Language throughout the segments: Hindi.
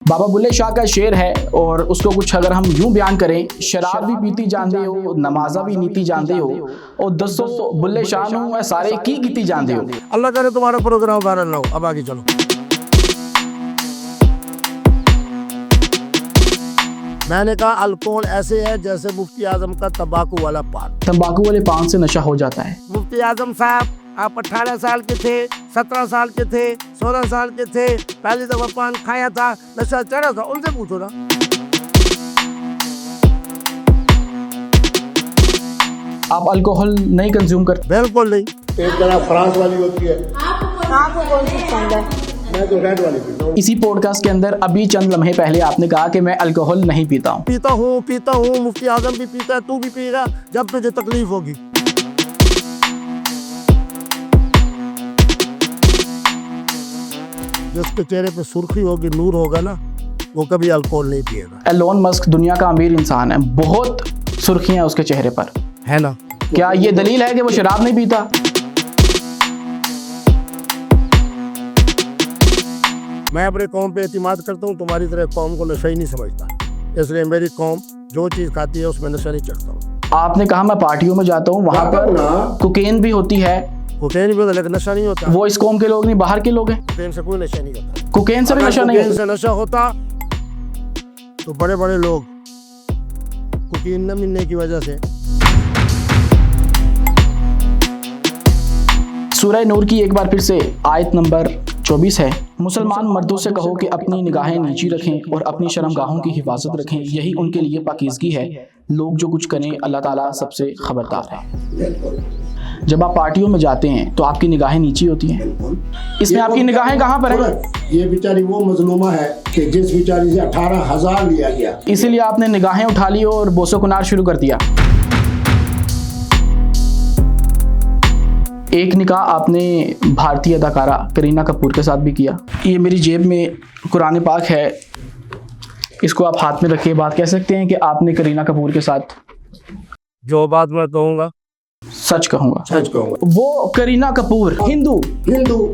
बाबा बुल्ले शाह का शेर है और उसको कुछ अगर हम यूं बयान करें, शराब भी पीती जानते हो, नमाजा भी नीति जानते हो और दसो बुल्ले शाह नू सारे की कीती जानते हो। अल्लाह करे तुम्हारा प्रोग्राम वायरल ना हो। अब आगे चलो। मैंने कहा अल्कोहल ऐसे है जैसे मुफ्ती आजम का तंबाकू वाला पान। तंबाकू वाले पान से नशा हो जाता है। मुफ्ती आजम साहब आप 18 साल के थे, 17 साल के थे, 16 साल के थे, पहली दफा पान खाया था, नशा चढ़ा था, उनसे पूछो ना। आप अल्कोहल नहीं कंज्यूम करते? बिल्कुल नहीं। एक तरह फ्रांस वाली होती है, आपको कौन सी पसंद है? मैं तो रेड वाली पीता हूँ। इसी पॉडकास्ट के अंदर अभी चंद लम्हे पहले आपने कहा कि मैं अल्कोहल नहीं पीता हूँ। पीता हूँ, मुफ्ती आजम भी पीता है, तू भी पिएगा जब तुझे तकलीफ होगी। जिसके चेहरे पे सुर्खी होगी, नूर होगा ना, वो कभी अल्कोहल नहीं पिएगा। एलोन मस्क दुनिया का अमीर इंसान है, बहुत सुर्खियां उसके चेहरे पर है ना। क्या ये दलील है कि वो शराब नहीं पीता? मैं अपने कौम पे एतमाद करता हूँ, तुम्हारी तरह कौम को नशा ही नहीं समझता, इसलिए मेरी कौम जो चीज़ खाती है उसमें नशा नहीं चढ़ता हूँ। आपने कहा मैं पार्टियों में जाता हूँ, वहाँ पर कोकेन भी होती है। कोकेन भी होता है लेकिन नशा नहीं होता। वो इस कौम के लोग नहीं, बाहर के लोग हैं। कोकेन से कोई नशा नहीं होता। कोकेन से भी नशा नहीं कोकेन होता। से नशा होता तो बड़े बड़े लोग कोकेन न मिलने की वजह से। सूरह नूर की एक बार फिर से आयत नंबर 24 है। मुसलमान मर्दों से कहो कि अपनी निगाहें नीची रखें और अपनी शर्मगाहों की हिफाजत रखें, यही उनके लिए पाकीज़गी है। लोग जो कुछ करें अल्लाह ताला सबसे खबरदार है। जब आप पार्टियों में जाते हैं तो आपकी निगाहें नीची होती हैं। इसमें आपकी निगाहें कहाँ पर हैं? ये बेचारी वो मजलूमा है कि जिस बेचारी से 18,000 लिया गया, इसीलिए आपने निगाहें उठा ली और बोसो कुनार शुरू कर दिया। एक निकाह आपने भारतीय अदाकारा करीना कपूर के साथ भी किया। ये मेरी जेब में कुरान पाक है, इसको आप हाथ में रखिए। बात कह सकते हैं कि आपने करीना कपूर के साथ? जो बात मैं कहूँगा सच कहूँगा। सच कहूँगा। वो करीना कपूर हिंदू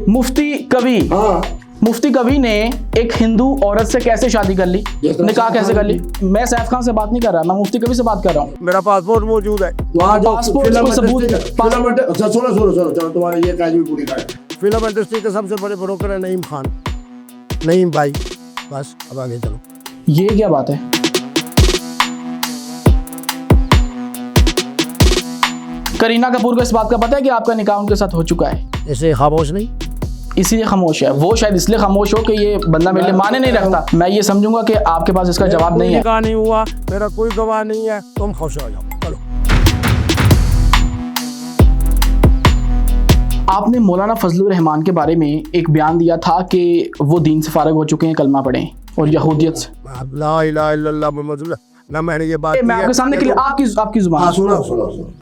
मुफ्ती कवि, हाँ, मुफ्ती कवि ने एक हिंदू औरत से कैसे शादी कर ली, निकाह कैसे कर ली? मैं सैफ खान से बात नहीं कर रहा, मैं मुफ्ती कवि से बात कर रहा हूँ। मेरा पासपोर्ट मौजूद है। वहाँ जो पासपोर्ट फिल्म को सबूत- इंडस्ट्री- सुनो तुम्हारे ये काज भी पूरी कर। फिल्म इंडस्ट्री के सबसे बड़े ब्रोकर है नईम खान, नईम भाई। बस अब आगे चलो। ये क्या बात है? करीना कपूर को इस बात का पता है कि आपका निकाह उनके साथ हो चुका है? ऐसे खामोश नहीं, इसीलिए खामोश है। वो शायद इसलिए खामोश हो कि ये बंदा मेरे लिए माने नहीं रखता। मैं ये समझूंगा कि आपके पास इसका जवाब नहीं है। निकाह नहीं हुआ, मेरा कोई गवाह नहीं है, तुम खुश हो जाओ। चलो। आपने मौलाना फजलुर रहमान के बारे में एक बयान दिया था कि वो दीन से फारिग हो चुके हैं, कलमा पढ़ें और यहूदियत से। ला इलाहा इल्लल्लाह मुहम्मद रसूलुल्लाह ना, मैंने ये बात मैं आपके सामने के लिए आपकी जुबान। हाँ, सुनो।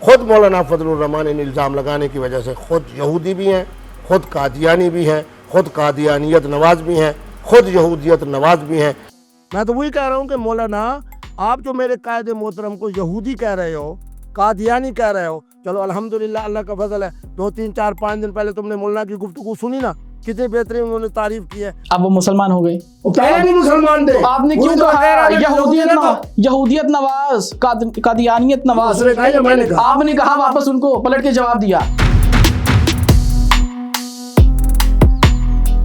खुद मौलाना फजलुर रहमान इन इल्ज़ाम लगाने की वजह से खुद यहूदी भी हैं, खुद कादियानी भी हैं, खुद कादियानियत नवाज भी हैं, खुद यहूदियत नवाज भी हैं। मैं तो वही कह रहा हूँ कि मौलाना आप जो मेरे कायद मोहतरम को यहूदी कह रहे हो, कादियानी कह रहे हो, चलो अल्हम्दुलिल्लाह अल्लाह का फजल है। 2, 3, 4, 5 दिन पहले तुमने मौलाना की गुफ्तगू सुनी ना, कितनी बेहतरीन उन्होंने तारीफ की है। अब वो मुसलमान हो गए। पहले भी मुसलमान थे। तो आपने क्यों कहा यहूदियत नवाज, कादियानियत नवाज? मैंने कहा, आपने कहा, वापस उनको पलट के जवाब दिया।